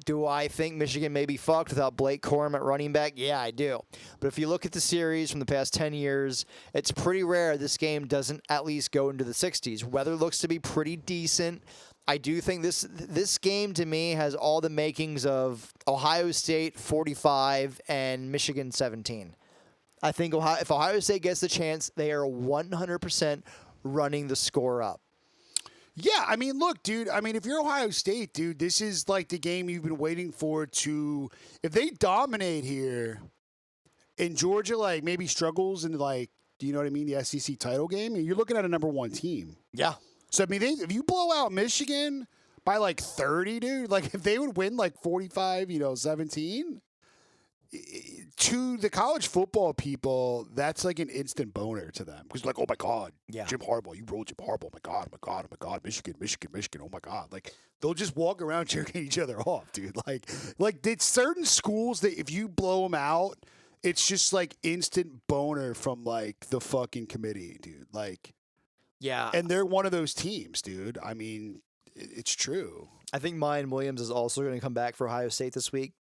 Do I think Michigan may be fucked without Blake Corum at running back? Yeah, I do. But if you look at the series from the past 10 years, it's pretty rare this game doesn't at least go into the 60s. Weather looks to be pretty decent. I do think this game, to me, has all the makings of Ohio State 45 and Michigan 17. I think if Ohio State gets the chance, they are 100% running the score up.
Yeah, I mean, look, dude. I mean, if you're Ohio State, dude, this is like the game you've been waiting for to. If they dominate here, and Georgia like maybe struggles in like, do you know what I mean, the SEC title game, and you're looking at a number one team.
Yeah.
So I mean, if you blow out Michigan by like 30, dude, like if they would win like 45, 17. To the college football people, that's like an instant boner to them. Because like, oh my God,
yeah.
Jim Harbaugh, you rolled Jim Harbaugh. Oh my God, oh my God, oh my God, Michigan, oh my God. Like, they'll just walk around jerking each other off, dude. Like it's certain schools that if you blow them out, it's just like instant boner from like the fucking committee, dude. Like,
yeah.
And they're one of those teams, dude. I mean, it's true.
I think Mayan Williams is also going to come back for Ohio State this week.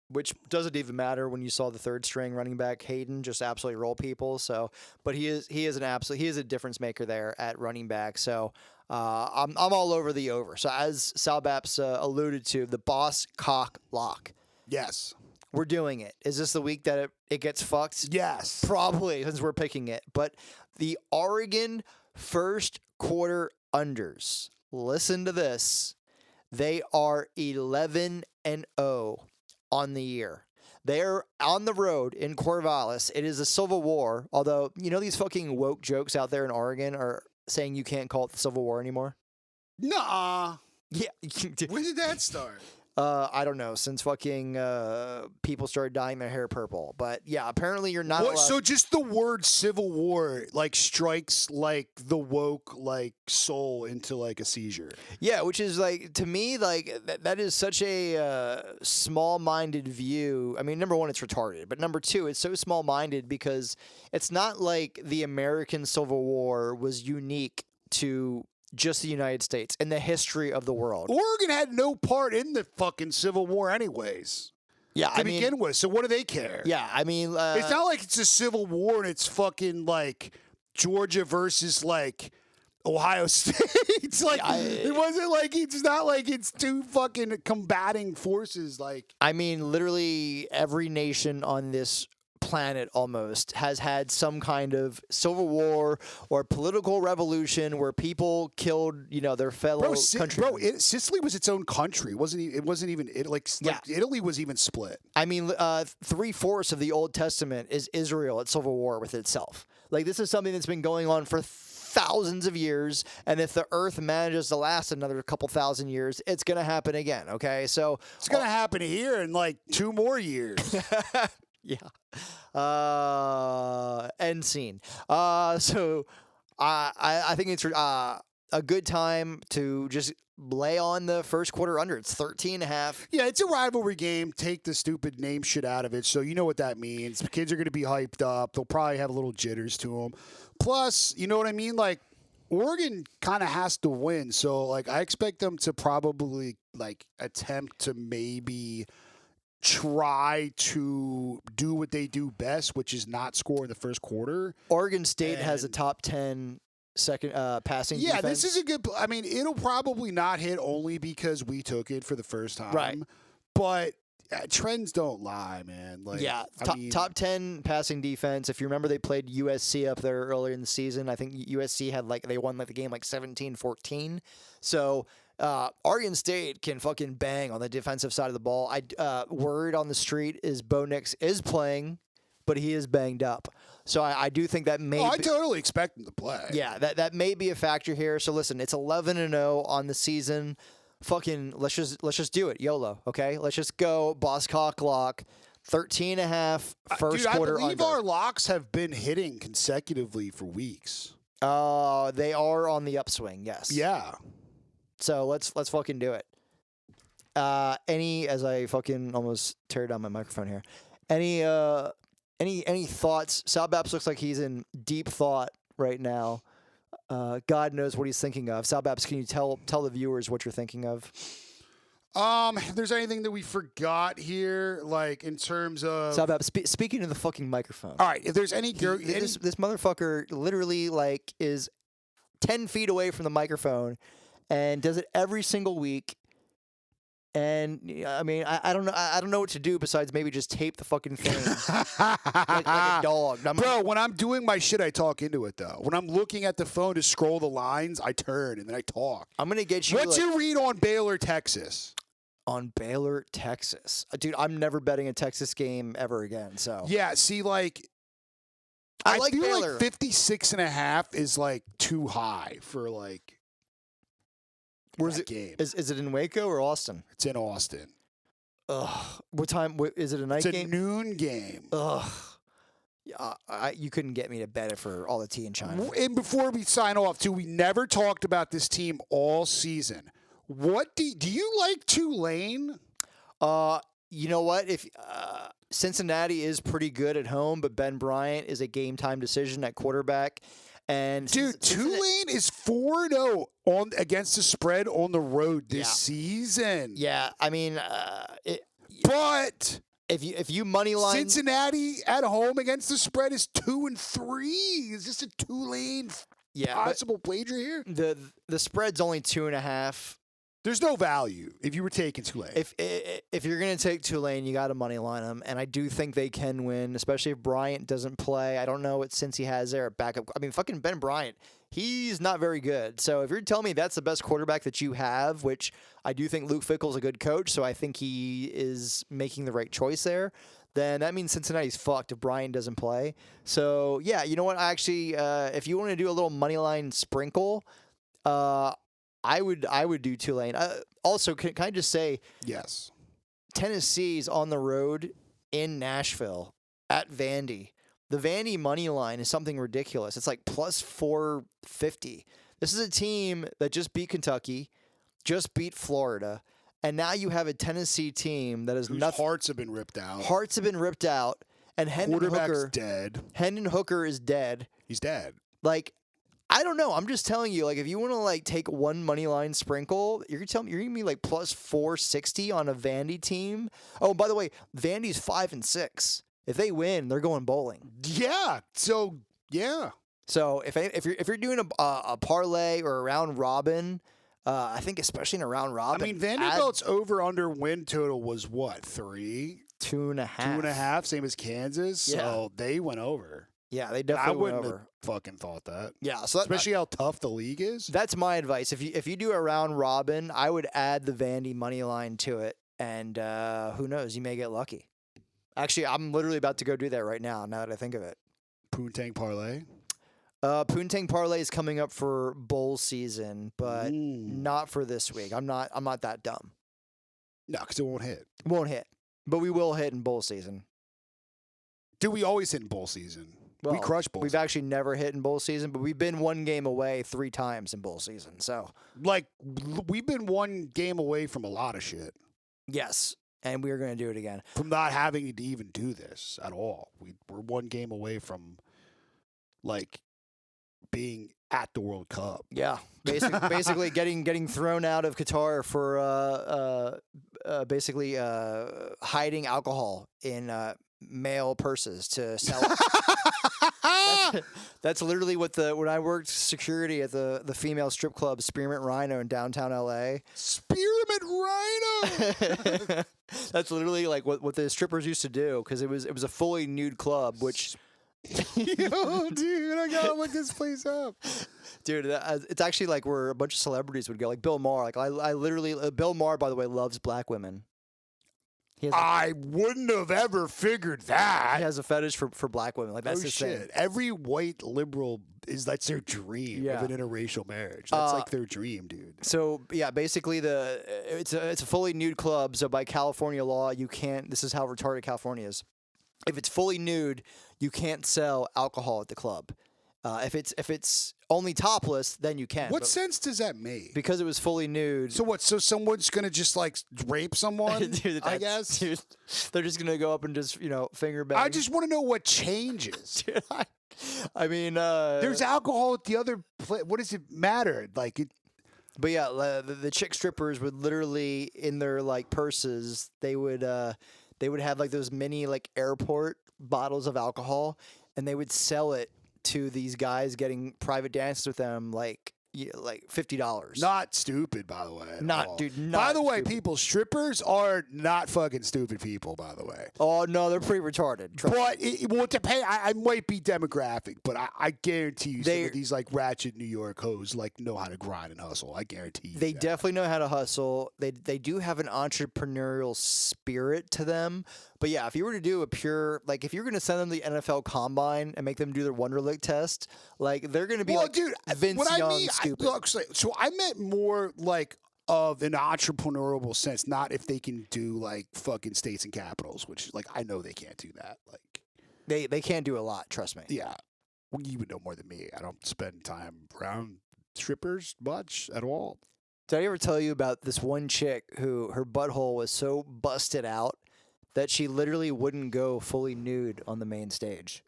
which doesn't even matter when you saw the third string running back Hayden just absolutely roll people. So, but he is a difference maker there at running back. So, I'm all over the over. So as Sal Baps alluded to, the boss cock lock.
Yes.
We're doing it. Is this the week that it gets fucked?
Yes.
Probably, since we're picking it. But the Oregon first quarter unders. Listen to this. They are 11-0 on the year. They're on the road in Corvallis. It is a civil war. Although, you know, these fucking woke jokes out there in Oregon are saying you can't call it the Civil War anymore.
Nah.
Yeah.
When did that start?
I don't know, since fucking people started dyeing their hair purple. But yeah, apparently you're not allowed.
So just the word Civil War like strikes like the woke like soul into like a seizure.
Yeah, which is like, to me, like that is such a small-minded view. I mean, number one, it's retarded, but number two, it's so small-minded because it's not like the American Civil War was unique to just the United States in the history of the world.
Oregon had no part in the fucking Civil War anyways.
Yeah,
to begin with. So what do they care?
Yeah, I mean,
it's not like it's a Civil War and it's fucking like Georgia versus like Ohio State. It's like it wasn't like it's not like it's two fucking combating forces. Like,
I mean, literally every nation on this planet almost has had some kind of civil war or political revolution where people killed, you know, their fellow countrymen.
Sicily was its own country. It wasn't even like Italy was even split.
I mean, 3/4 of the Old Testament is Israel at civil war with itself. Like, this is something that's been going on for thousands of years, and if the earth manages to last another couple thousand years, it's going to happen again, okay? So
it's going to happen here in like 2 more years.
Yeah. End scene. So I think it's a good time to just lay on the first quarter under. It's 13.5.
Yeah, it's a rivalry game. Take the stupid name shit out of it. So you know what that means. The kids are going to be hyped up. They'll probably have a little jitters to them. Plus, you know what I mean? Like, Oregon kind of has to win. So, like, I expect them to probably, like, attempt to maybe try to do what they do best, which is not score in the first quarter.
Oregon State has a top 10 second passing defense.
This is a good. I mean, it'll probably not hit only because we took it for the first time.
Right.
But trends don't lie, man. Like,
yeah, top 10 passing defense. If you remember, they played USC up there earlier in the season. I think USC had they won the game 17-14. So Oregon State can fucking bang on the defensive side of the ball. Word on the street is Bo Nix is playing, but he is banged up. So I do think that may.
I totally expect him to play.
Yeah, that may be a factor here. So listen, it's 11-0 on the season. Fucking let's just do it, YOLO. Okay, let's just go. Boss cock lock. 13.5 first quarter.
I believe
under.
Our locks have been hitting consecutively for weeks.
They are on the upswing. Yes.
Yeah.
So let's fucking do it. As I fucking almost tear down my microphone here. Any thoughts? Sal Baps looks like he's in deep thought right now. God knows what he's thinking of. Sal Baps, can you tell the viewers what you're thinking of?
If there's anything that we forgot here, like in terms of
Sal Baps, speaking to the fucking microphone.
All right, if there's any
this motherfucker literally is 10 feet away from the microphone and does it every single week. And I mean, I don't know. I don't know what to do besides maybe just tape the fucking thing like a dog.
Bro, when I'm doing my shit, I talk into it though. When I'm looking at the phone to scroll the lines, I turn and then I talk.
I'm gonna get you.
What's your read on Baylor, Texas?
On Baylor, Texas, dude. I'm never betting a Texas game ever again. So
yeah, see, like
I like
feel
Baylor.
like 56.5 is like too high for like.
Where's it?
Game.
Is it in Waco or Austin?
It's in Austin.
Ugh. What time? Is it a night game?
It's a noon game.
Ugh. Yeah, you couldn't get me to bet it for all the tea in China.
And before we sign off, too, we never talked about this team all season. What do you like Tulane?
You know what? If Cincinnati is pretty good at home, but Ben Bryant is a game time decision at quarterback. And
dude, Tulane is 4-0 against the spread on the road this season.
Yeah, I mean,
but
if you money line
Cincinnati at home against the spread is 2-3. Is this a Tulane possible wager here?
the spread's only 2.5.
There's no value if you were taking Tulane.
If you're gonna take Tulane, you got to money line them, and I do think they can win, especially if Bryant doesn't play. I don't know what Cincy has there at backup. I mean, fucking Ben Bryant, he's not very good. So if you're telling me that's the best quarterback that you have, which I do think Luke Fickell's a good coach, so I think he is making the right choice there. Then that means Cincinnati's fucked if Bryant doesn't play. So yeah, you know what? I actually, if you want to do a little money line sprinkle, I would do Tulane. Also, can I just say,
yes,
Tennessee's on the road in Nashville at Vandy. The Vandy money line is something ridiculous. It's like plus 450. This is a team that just beat Kentucky, just beat Florida, and now you have a Tennessee team that is nothing.
Hearts have been ripped out.
Hearts have been ripped out, and Hendon Hooker
dead.
Hendon Hooker is dead.
He's dead.
Like, I don't know. I'm just telling you, like, if you want to like take one money line sprinkle, you're gonna tell me you're gonna be like plus 460 on a Vandy team. Oh, by the way, Vandy's 5-6. If they win, they're going bowling.
Yeah. So yeah.
So if you're doing a parlay or a round robin, I think especially in a round robin.
I mean, Vanderbilt's over/under win total was what, 3?
2.5.
2.5, same as Kansas.
Yeah.
So they went over.
Yeah, they definitely went
wouldn't
over.
have fucking thought that.
Yeah, so
especially how tough the league is.
That's my advice. If you do a round robin, I would add the Vandy money line to it, and who knows, you may get lucky. Actually, I'm literally about to go do that right now. Now that I think of it,
Poontang parlay.
Poontang parlay is coming up for bowl season, but not for this week. I'm not that dumb.
No, because it won't hit.
Won't hit, but we will hit in bowl season.
Do we always hit in bowl season?
Well,
we crush bowl
We've
season.
actually never hit in bowl season, but we've been one game away 3 times in bowl season. So,
like, we've been one game away from a lot of shit.
Yes, and we're going to do it again.
From not having to even do this at all. We're one game away from, like, being at the World Cup.
Yeah, basically getting thrown out of Qatar for hiding alcohol in male purses to sell. That's literally what when I worked security at the female strip club Spearmint Rhino in downtown LA.
Spearmint Rhino.
That's literally like what the strippers used to do, because it was a fully nude club, which.
Yo, dude, I gotta look this place up.
Dude, it's actually like where a bunch of celebrities would go, like Bill Maher. Like I literally, Bill Maher, by the way, loves black women.
I wouldn't have ever figured that.
He has a fetish for black women. Like that's his
shit.
thing.
Every white liberal that's their dream of an interracial marriage. That's like their dream, dude.
So yeah, basically it's a fully nude club. So by California law, you can't. This is how retarded California is. If it's fully nude, you can't sell alcohol at the club. If it's only topless, then you can.
What sense does that make?
Because it was fully nude.
So what? So someone's gonna just like rape someone?
Dude,
I guess.
Dude, they're just gonna go up and just finger bang.
I just want to know what changes.
Dude, I mean,
there's alcohol at the other place. What does it matter? Like it.
But yeah, the chick strippers would literally in their like purses. They would have like those mini like airport bottles of alcohol, and they would sell it to these guys getting private dances with them, like $50.
Not stupid, by the way.
Not
by the way,
stupid.
people, strippers are not fucking stupid people. By the way.
Oh no, they're pretty retarded.
But it will depend. I might be demographic, but I guarantee you, some of these like ratchet New York hoes like know how to grind and hustle. I guarantee you.
They definitely know how to hustle. They do have an entrepreneurial spirit to them. But yeah, if you were to do a pure, like if you're going to send them the NFL Combine and make them do their Wonderlic test, like they're going to be
dude,
Vince
what
Young
I mean,
stupid.
So I meant more like of an entrepreneurial sense, not if they can do like fucking states and capitals, which like I know they can't do that. Like
they can't do a lot, trust me.
Yeah. Well, you would know more than me. I don't spend time around strippers much at all.
Did I ever tell you about this one chick who her butthole was so busted out that she literally wouldn't go fully nude on the main stage?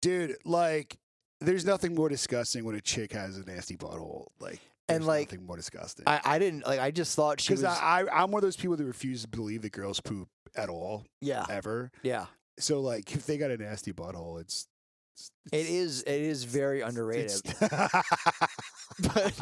Dude, like, there's nothing more disgusting when a chick has a nasty butthole. Like, there's nothing more disgusting.
I didn't, like, I just thought she was...
Because I'm one of those people that refuse to believe that girls poop at all,
Yeah.
ever.
Yeah.
So like, if they got a nasty butthole,
It is very underrated. But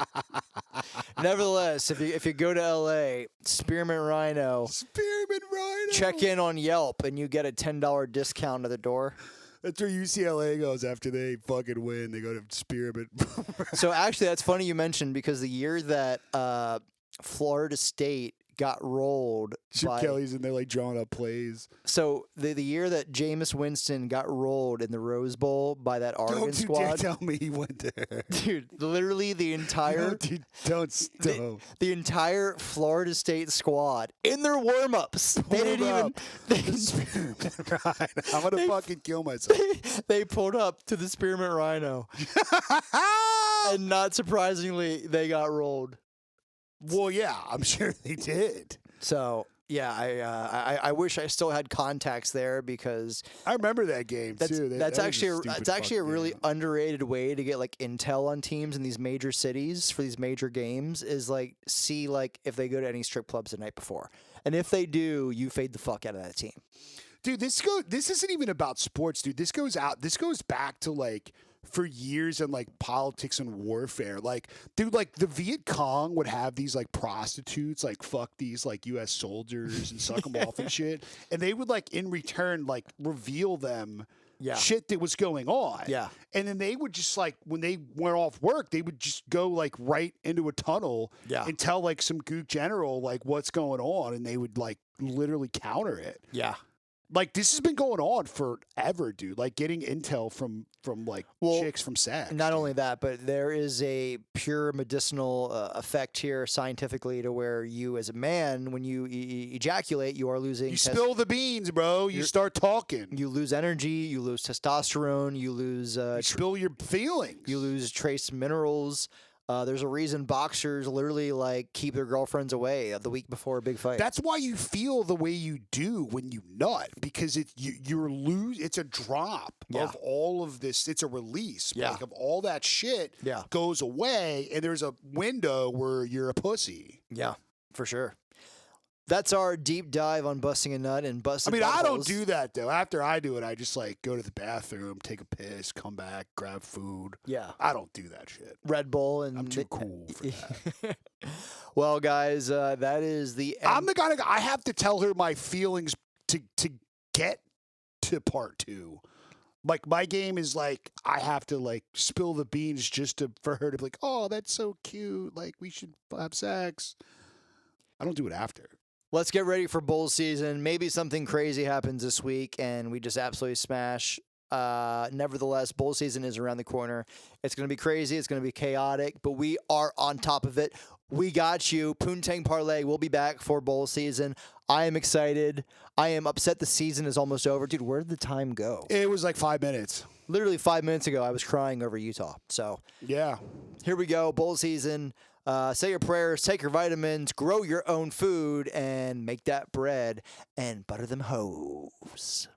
nevertheless, if you go to LA, Spearmint Rhino,
Spearmint Rhino.
check in on Yelp and you get a $10 discount at the door.
That's where UCLA goes after they fucking win. They go to Spearmint.
So actually, that's funny you mentioned, because the year that Florida State got rolled
Chip
by
Kelly's in there like drawing up plays.
so the year that Jameis Winston got rolled in the Rose Bowl by that Oregon
Don't you
squad,
dare tell me he went there.
dude, literally the entire
No, dude, don't.
the entire Florida State squad in their warm-ups, they didn't even
Right. I'm gonna fucking kill myself.
they pulled up to the Spearmint Rhino, and not surprisingly, they got rolled.
Well, yeah, I'm sure they did.
So yeah, I wish I still had contacts there, because
I remember that game too.
that's actually a really underrated way to get like intel on teams in these major cities for these major games, is like see like if they go to any strip clubs the night before, and if they do, you fade the fuck out of that team.
Dude, this isn't even about sports, dude. This goes back to like for years in like politics and warfare. Like, dude, like the Viet Cong would have these like prostitutes like fuck these like US soldiers and suck them off and shit. And they would like in return like reveal them shit that was going on.
Yeah.
And then they would just like, when they went off work, they would just go like right into a tunnel and tell like some gook general like what's going on, and they would like literally counter it.
Yeah.
Like, this has been going on forever, dude. Like, getting intel from like chicks from sex.
Not only that, but there is a pure medicinal effect here scientifically, to where you, as a man, when you ejaculate, you are losing.
You spill the beans, bro. You start talking.
You lose energy. You lose testosterone. You lose.
You spill your feelings.
You lose trace minerals. There's a reason boxers literally like keep their girlfriends away the week before a big fight.
That's why you feel the way you do when you nut, because it's a drop of all of this. It's a release. Like, of all that shit goes away, and there's a window where you're a pussy.
Yeah, for sure. That's our deep dive on busting a nut and busting.
I mean, I don't do that though. After I do it, I just like go to the bathroom, take a piss, come back, grab food.
Yeah,
I don't do that shit.
Red Bull, and
I'm too cool for that.
Well, guys, that is the end.
I'm the guy. I have to tell her my feelings to get to part 2. Like, my game is like, I have to like spill the beans just for her to be like, oh, that's so cute. Like, we should have sex. I don't do it after.
Let's get ready for bowl season. Maybe something crazy happens this week and we just absolutely smash. Nevertheless, bowl season is around the corner. It's going to be crazy. It's going to be chaotic, but we are on top of it. We got you. Poontang Parlay will be back for bowl season. I am excited. I am upset the season is almost over. Dude, where did the time go?
It was like 5 minutes.
Literally 5 minutes ago, I was crying over Utah. So
yeah,
here we go. Bowl season. Say your prayers, take your vitamins, grow your own food, and make that bread and butter them hoes.